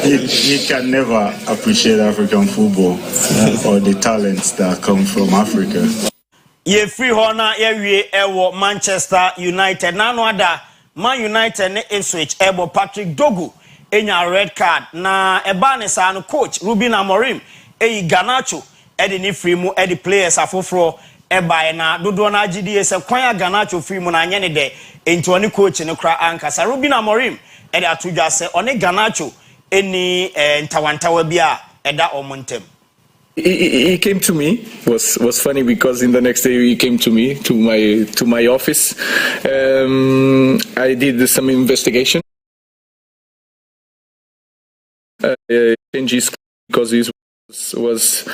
he can never appreciate African football or the talents that come from Africa. Ye free hona ye ewo Manchester United. Nano ada Man United ne Ipswich ebo Patrick Dogu enya red card na eba ne sa no coach Ruben Amorim Garnacho edi ni free mu edi players afoforo eba na dodo na agidi se kwan Garnacho free mu na anye ne de enti oni coach ne kra ankasa Ruben Amorim edi atudwa se oni Garnacho eni ntawantawa bia eda omontem. He came to me. Was funny because in the next day he came to me to my office. I did some investigation. Changes because he was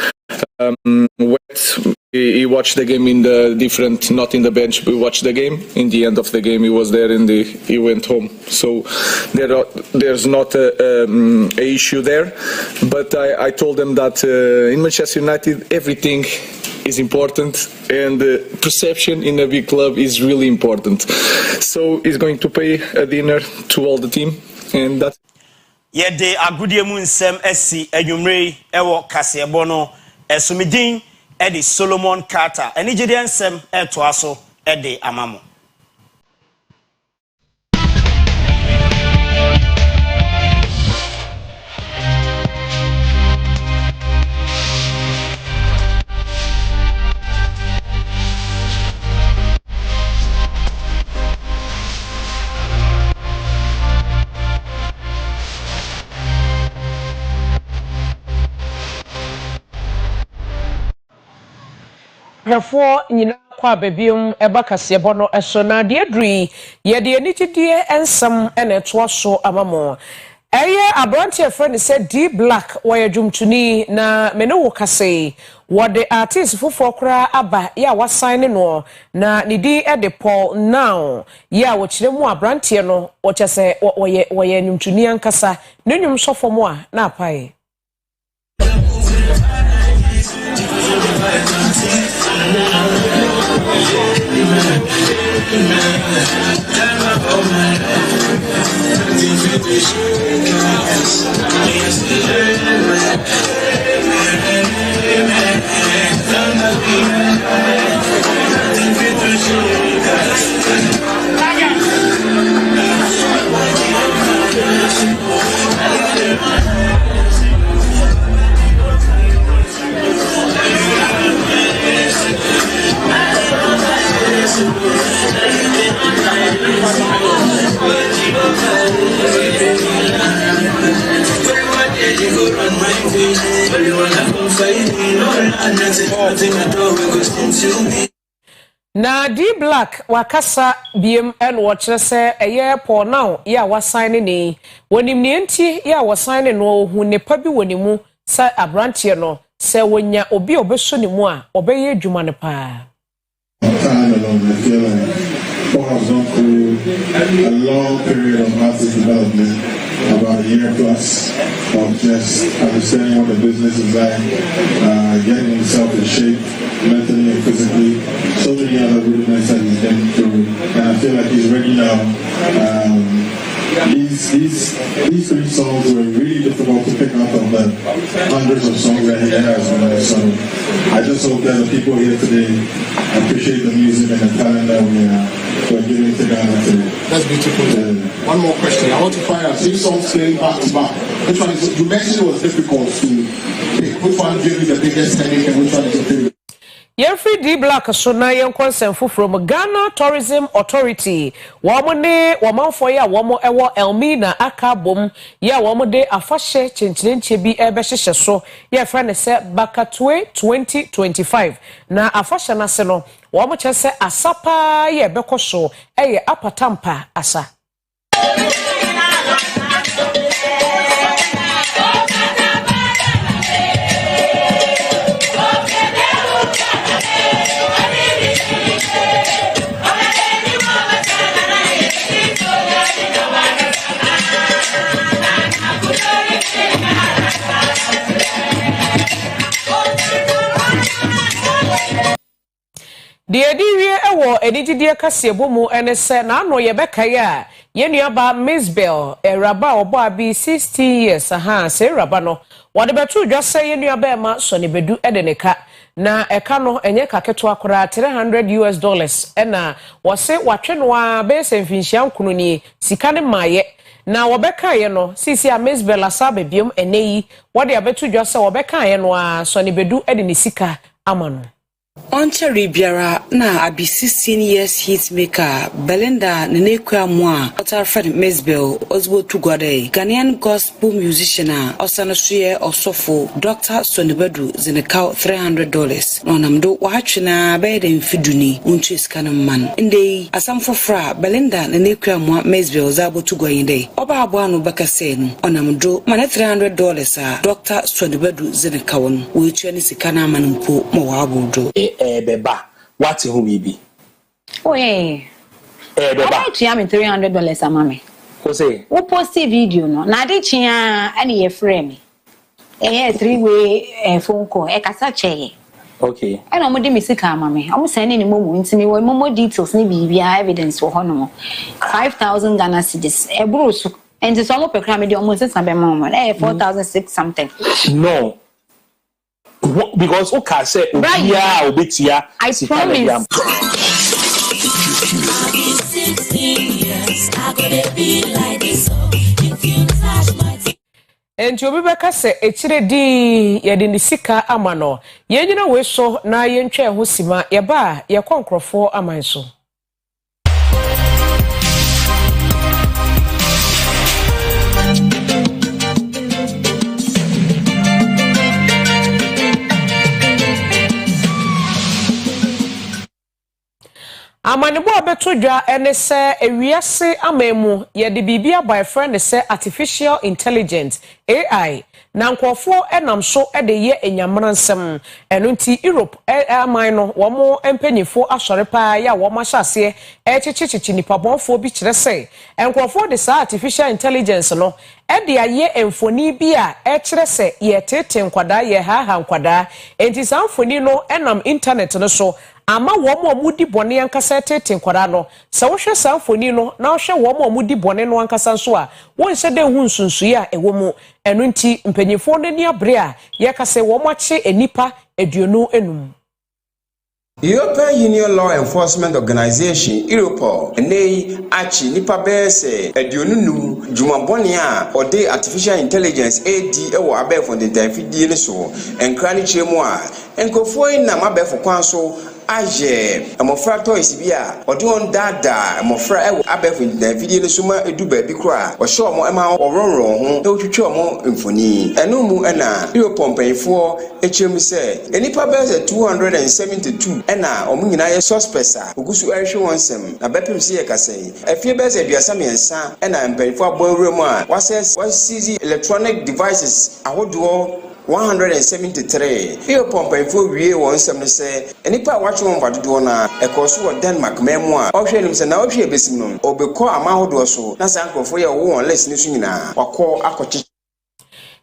wet. He watched the game in the different, not in the bench. We watched the game. In the end of the game, he was there and he went home. So there's not a issue there. But I told them that in Manchester United, everything is important and perception in a big club is really important. So he's going to pay a dinner to all the team, and that's. Yede agudie mu nsem esi enwumre ewo kasebo no esumidin edi Solomon Carter eni gide nsem eto aso edi amamo. Therefore, nyina kwa bebium eba kasebo no eso na de adri ye de anitidie ensam ene to so amamo eye abrantie friend said D Black why dwumtuni na mene wo kase what the artist fofo kra aba ya wa sign no na ne di e de Paul now ya wo kire mu abrantie no wo chese wo ye nwumtuni ankasa ne nwum sofo mu a na apae. Na D Black wakasa biem en watchere se eye Paul now ya wa sign ni wonim ne enti ya wa sign no hu ne pa bi wonimu sa abrantie no se wonya obi obeso ne mu a obeye adwuma ne pa. Paul has gone through a long period of artist development, about a year plus, of just understanding what the business is like, getting himself in shape, mentally and physically, so many other rudiments that he's been through, and I feel like he's ready now. These three songs were really difficult to pick up of the hundreds of songs that he has, so I just hope that the people here today appreciate the music and the talent that we're giving to Ghana today. That's beautiful. One more question. I want to find out 3 songs playing back to back. Which one is it? You mentioned it was difficult to pick. Which one gave you the biggest headache and which one is the favorite? Yefri D Black so na yen konsem from Ghana Tourism Authority womo ne womanfo ya womo ewo Elmina akabom ya womo de afahye chenchirenche bi ebehhehye so ye fra ne se Bakatwe 2025 na afahye na se no wo mo kyerɛ sɛ asapa ye bɛkɔ so ɛyɛ apatampa asa. Die wie ewo enigidie kase bomu ene se na ano ye bekaye a ye nuaba Misbel eraba obo abi 16 years aha se eraba no wode betu dwase ye nuaba ema so ne bedu edeneka na eka no enye kaketo akora $300 ena wose watwe no a be se mfinhia nkunu ni sika ne maye na wobekaye no sisi a Misbel asabe biom eneyi wode abetu dwase wobekaye no a so ne bedu edene sika amano. Oncheri biara na abi 16 years hitmaker Belinda Nenekwa Mwa Otar Fred Misbel Osbo Tugode Ghanaian gospel musician Osana Suye Osofo Dr. Sonibedu Zinekau $300 Nonamdo Wahachina Beden Fiduni Unchis Kanman Inde Asamfofra Belinda Nenekwa Mwa Misbel Zabo Tugoinde Oba Abuano Bakasenu Onamdo Mane $300 Dr. Sonibedu Zinekawon Wicheni Sikana Manumpo Mwabudo beba what who we be oye beba to yam $300 amame ko say wo post video no na de chia ani ye frame three-way phone call e kasa che okay ana mo de misika amame amu send ni momo ntimi wo momo details ni bibia evidence wo hono 5,000 Ghana cedis e bro so enti so mo pekra me de omo sesa be mo 4,006 something no. Because okay say obiya obetia I promise enti obi beka se echire di ye de nisika amano ye nyina we so na ye ntwa ho sima ye ba ye konkrofo aman so. Amanebo abeto dwa ene se ewiase amemu ye de bibia boyfriend se artificial intelligence AI na nkofo enam so de ye enyamransem eno nti Europe aman no wo mo empanyifo asore pa ya wo ma hyase chichichi nipa bonfo bi kire se nkofo de sa artificial intelligence no de aye emfoni bi a kire se ye tete nkwada ye ha nkwada enti sa mfoni no enam internet no so ama wo mo mudi bone yankasa tete nkwada no se wo hwe sa mfoni no na wo hwe wo mo mudi bone no yankasa so a wo nse de hu nsunsu ya ewo mu eno nti mpanyifo no ni abre a ye kase wo mo ache enipa aduonu enum. European Union Law Enforcement Organization Europol nei achi nipa bese aduonunum jumabone a ode artificial intelligence AD ewo abefo de danfidie ne so enkra ne chemu a enkofo na mabefo kwan so aje amofra toys bi a ode on dada amofra ewo abefo de danfidie ne so ma edu ba bi kra o show mo ema oronro ho e otwetwe mo mfoni eno mu na Europol mpanyfo echemu se enipa bese 272 ena omunyina ye suspects a ogusu ehwe wonsem na bepem se ye kasei afie beze aduasa miensa ena mpanifo abonwuremu a wasizi electronic devices ahodo 173 hiyo pompanifo wie wonsem ne se enipa wacho mbadodo na ekoso wo Denmark memu a ohwe nim se na ohwe besim no obekọ amahodo so na sankrofo ye wo on list ni so nyina wakọ akochi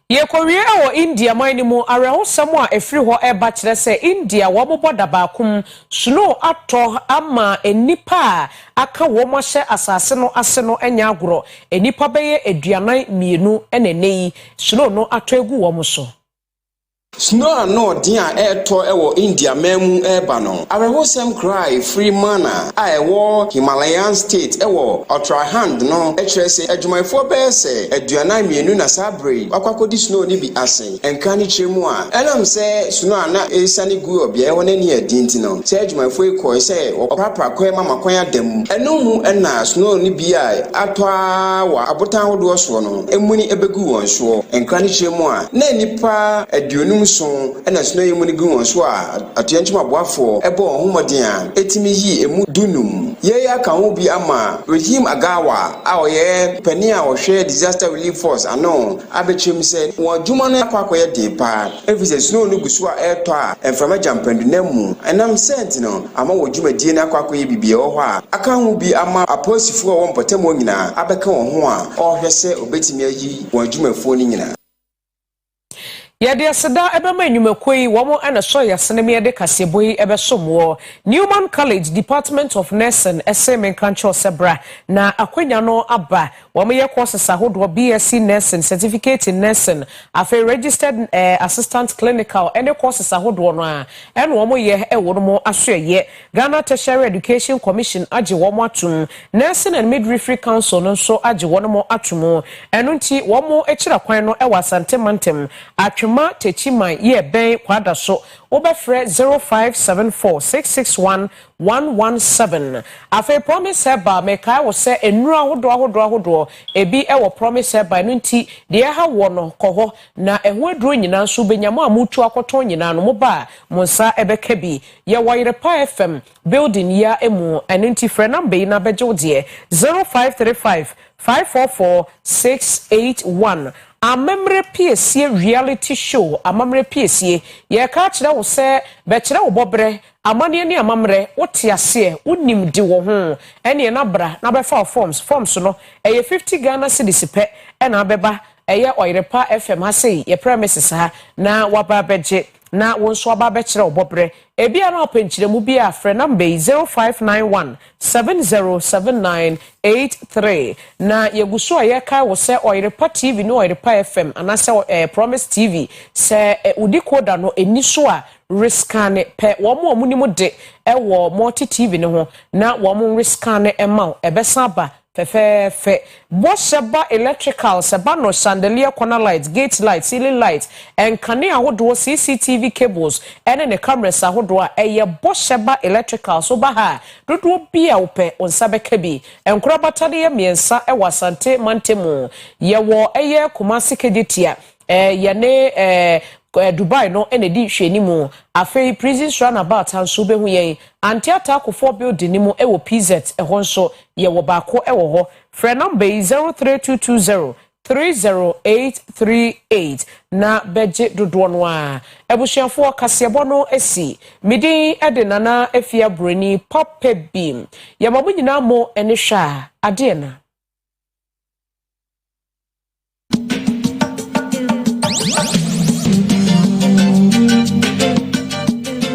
ye kowie ewo India manimu arehosam a efiri ho eba kire se India wo boboda baakum snow ato ama enipa aka wo mo hye asase no ase no enya agoro enipa beye aduanan mienu enenei snow no ato egu wo mo so. Snow no dia eto ewo India memu eba no arehosam cry free mana a ewo Himalayan state ewo Uttarakhand no ekire se adwumayfo be se aduanan mienu na sabre akwakodi snow ni bi ase enka ni chemu a enam se snow na esani gu obia ewo nani adinti no se adwumayfo iko se opapa kwa mama kwan adam enomu na snow ni bi a atwa wa abotan hodo so no emuni ebegu won so enka ni chemu a na nipa aduonu enum so na sno yi mu ni gu so a atoyanchuma boafo ebo ohomodin a etimi yi emu dunum ye ya kan ho bi ama regime agawa a oye pani a ohwe disaster relief force ano abechim se wo dwuma no akwakoye de pa efise sno no gu so a eto a enframa jampandu namu enam sent no ama wo dwuma die na akwakoye bibie ho a aka ho bi ama aposifo wo mpotemo nyina abeka wo ho a ohwese obetimi ayi wo dwumafo ni nyina Yadi aseda ebema enyumakoi womo ana so yaseneme yede kaseboyi ebesomwo Newman College Department of Nursing SM Kancho Sebra na akwenya no aba womo ye courses ahodo BSc Nursing Certificate in Nursing afa registered assistant clinical any courses ahodo no a eno womo ye ewo mo asoye Ghana Tertiary Education Commission age womo atum Nursing and Midwifery Council no so age womo atum eno nti womo ekira kwan no ewa Asante Mantem atwema techima ye ben kwada so obefre 0574661117 afa promise heba mekai wo se enura ahodo ebi ewo promise heba no nti de ha wo no koho na eho aduro nyina nso benyamo amutu akoto nyina no moba monsa ebeka bi ye Oyerepa FM building ya emu eno nti frɛ number na bejo de 0535544681 Amamre Piesie reality show amamre Piesie ye ka kire wo se be kire wo bobre amane ni amamre wote ase unim di wo ho ene na bra na be fa forms no eye 50 Ghana cedis pe ena beba eye Oyerepa FM ha sei ye premises ha na waba beje na wonso aba be kire wo bobre ebia na openchiremu bia frɛ number 0591707983 na yeguso aye kai wo se Oyerepa TV no Oyerepa FM anase Promise TV se udi koda no eniso a riskane pe wo mo ni mu de ewo multi TV ne ho na wo mo riskane ema ebesa ba fe bosheba electrical seba no chandelier corner lights gate lights ceiling lights and kane ahodo CCTV cables ene ne cameras ahodo a eye bosheba electrical so ba ha dodo bia ope onsabeka bi enkura batade ye miensa ewa Asante Mantemu ye wo eye Kumasi Kedetia yene Dubai no enedi hwenimu afei prison runabout anso behu yen antiata akofo building nimu ewo PZ ehon so ye wo baako ewo ho frɛ number 03220303838 na beje dodo no a ebusuafo kasebo no esi midin ede nana afia broni pop beam ye mamu nyina mo ene hwa ade na